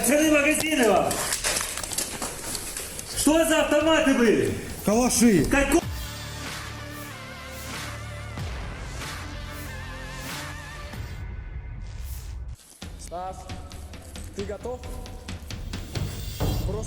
Пацаны, магазины вам! Что за автоматы были? Калаши. Какой? Стас, ты готов?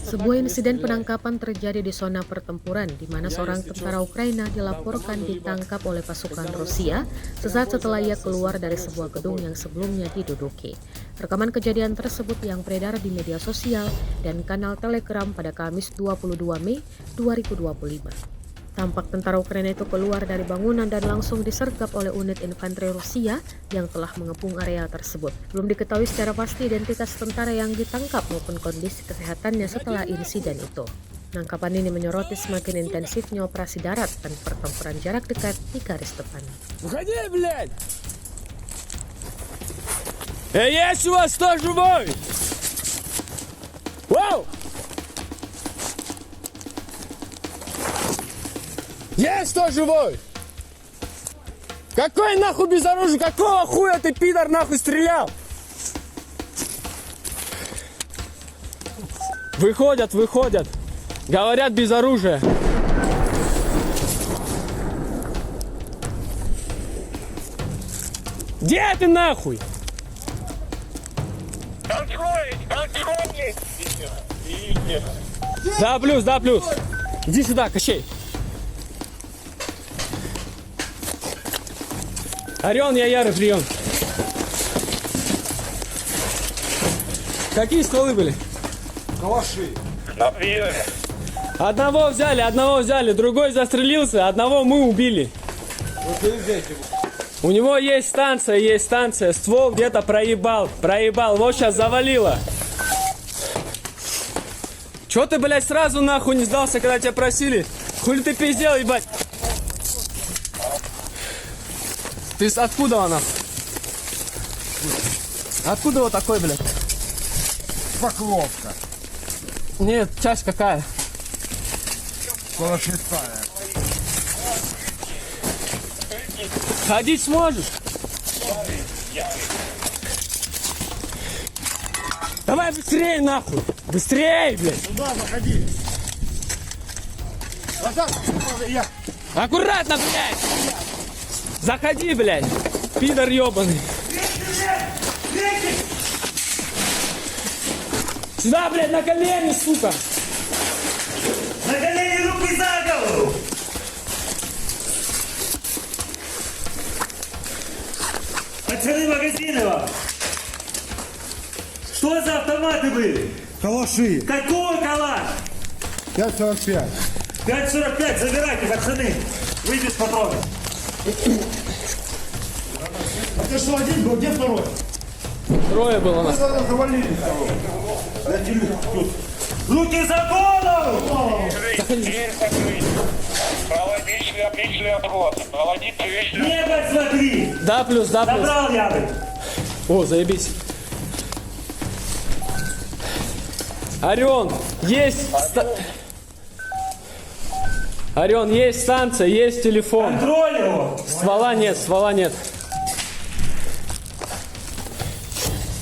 Sebuah insiden penangkapan terjadi di zona pertempuran di mana seorang tentara Ukraina dilaporkan ditangkap oleh pasukan Rusia sesaat setelah ia keluar dari sebuah gedung yang sebelumnya diduduki. Rekaman kejadian tersebut yang beredar di media sosial dan kanal Telegram pada Kamis 22 Mei 2025. Tampak tentara Ukraina itu keluar dari bangunan dan langsung disergap oleh unit infanteri Rusia yang telah mengepung area tersebut. Belum diketahui secara pasti identitas tentara yang ditangkap maupun kondisi kesehatannya setelah insiden itu. Penangkapan ini menyoroti semakin intensifnya operasi darat dan pertempuran jarak dekat di garis depan. Уходи, блядь! Есть у вас кто живой? Вау! Есть кто живой? Какой нахуй безоружный? Какого хуя ты, пидор, нахуй стрелял? Выходят, выходят. Говорят, без оружия. Где ты нахуй? Да, плюс, да, плюс. Иди сюда, Кощей. Орион, я Ярый, прием. Какие стволы были? Калаши. Одного взяли, другой застрелился, одного мы убили. У него есть станция, ствол где-то проебал, вот сейчас завалило. Чё ты, блядь, сразу нахуй не сдался, когда тебя просили? Хули ты пиздел, ебать? Ты откуда она? Откуда вот такой, блядь? Покровка. Нет, часть какая? Калашистая. Ходить сможешь? Давай быстрее, нахуй! Быстрее, блядь! Сюда заходи. Назад, я. Аккуратно, блядь! Заходи, блядь! Пидор ебаный! Сюда, блядь, на колени, сука! На колени, руки за голову! Пацаны, магазины вам! Что за автоматы были? Калаши. Какой калаш? 5,45. 5,45, забирайте, пацаны! Вы без патронов! А ты что, один был? Где второй? Трое было у нас. Завалили. Руки за голову! Проводить отличный отход. Проводить вечный. Небо смотри! Да, плюс, да, плюс. Забрал Ярый! О, заебись. Орион, есть... Орион, есть станция, есть телефон. Контроль его! Ствола нет.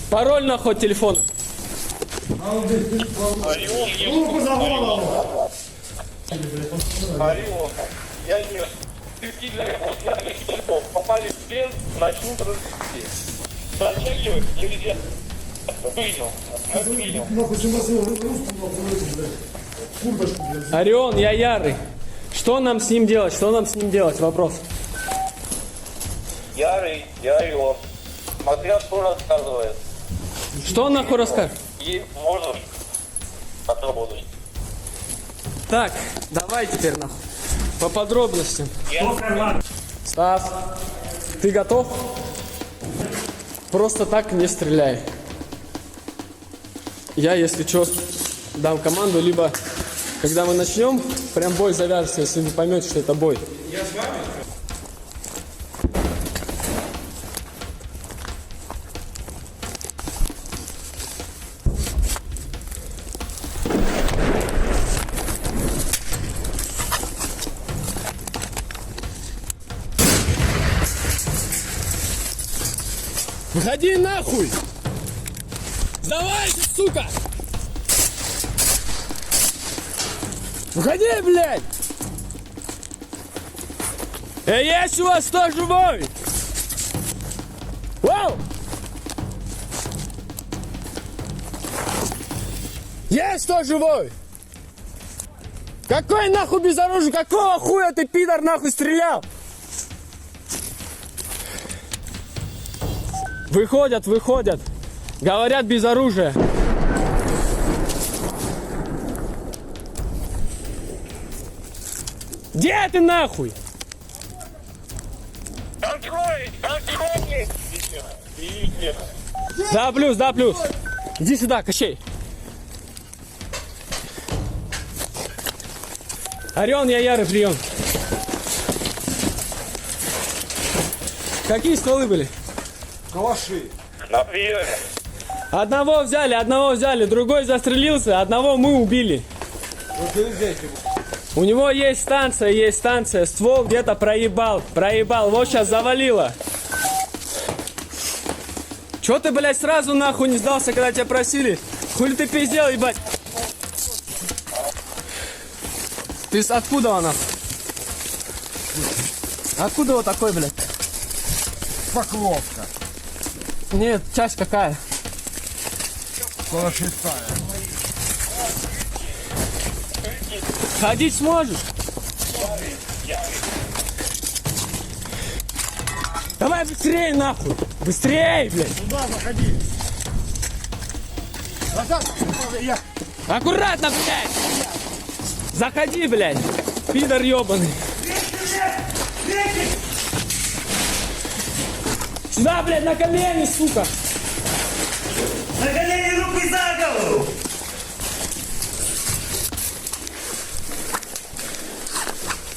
Пароль на ход телефона. Руку за голову. Орел, я не... Попали в плен, начнут разнести. Затягивай, нельзя. Принял. Нахуй сюда свою руку, блядь. Курточку, блядь. Орион, я Ярый. Что нам с ним делать? Вопрос. Ярый, я Орел. Смотря что рассказывает. Что он нахуй расскажет? И можешь отработать. Так, давай теперь нахуй. По подробностям. Кто карман? Стас, ты готов? Просто так не стреляй. Я, если что, дам команду, либо когда мы начнем, прям бой завяжется, если вы поймете, что это бой. Выходи нахуй! Сдавайся, сука! Уходи, блядь! Есть у вас кто живой? Вау! Есть кто живой? Какой нахуй безоружный? Какого хуя ты, пидор, нахуй стрелял? Выходят, выходят. Говорят, без оружия. Где ты нахуй? Открой! Открой! Видите? Да, плюс, да, плюс. Иди сюда, Кощей. Орион, я Ярый, прием. Какие стволы были? Калаши. На приеме. Одного взяли, другой застрелился, одного мы убили. У него есть станция, ствол где-то проебал, вот сейчас завалило. Чё ты, блядь, сразу нахуй не сдался, когда тебя просили? Хули ты пиздел, ебать? Ты откуда она? Откуда вот такой, блядь? Покровка. Нет, часть какая? 46-я. Ходить сможешь? Давай быстрее, нахуй! Быстрее, блядь! Туда заходи. Назад. Я. Аккуратно, блядь! Заходи, блядь! Пидор ебаный! Сюда, блядь, на колени, сука! На колени, руки за голову!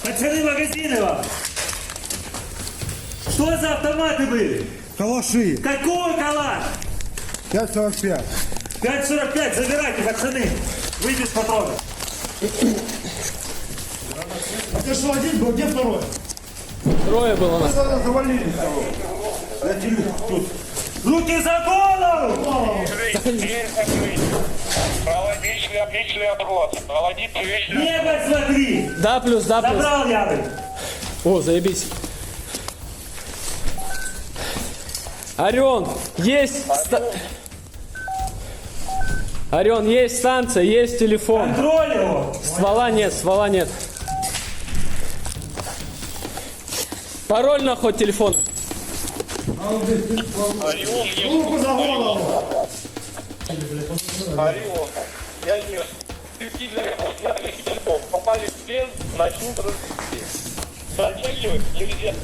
Пацаны, магазины вам! Что за автоматы были? Калаши. Какой калаш? 5,45. 5,45, забирайте, пацаны! Выйди с патронов! А ты что, один был? Где второй? Трое было у нас. Завалили второго. Руки за голову! Дверь закрыть. Проводить отличный отход. Проводить вечный. Небо смотри! Да, плюс, да, плюс. Забрал Ярый! О, заебись. Орион, есть... Орион, есть станция, есть телефон. Контроль его! Ствола нет. Пароль на ход телефона. Руку за голову. Орион. Я не... Попали в плен, начнут расстрелять. Затягивать нельзя.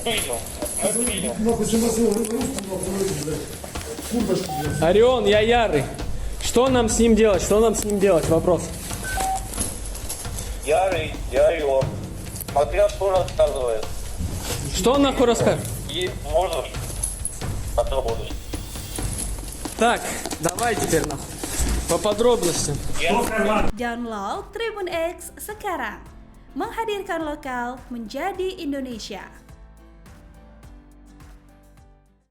Принял. Нахуй, чем вас его руку нахуй, блядь. Курточку, блядь. Орион, я Ярый. Что нам с ним делать? Вопрос. Ярый, я его. Смотря что рассказывает. Что он нахуй расскажет? И можешь отработать. Так, давай теперь нахуй. По подробностям. Download Tribun X sekarang. Menghadirkan lokal menjadi Indonesia.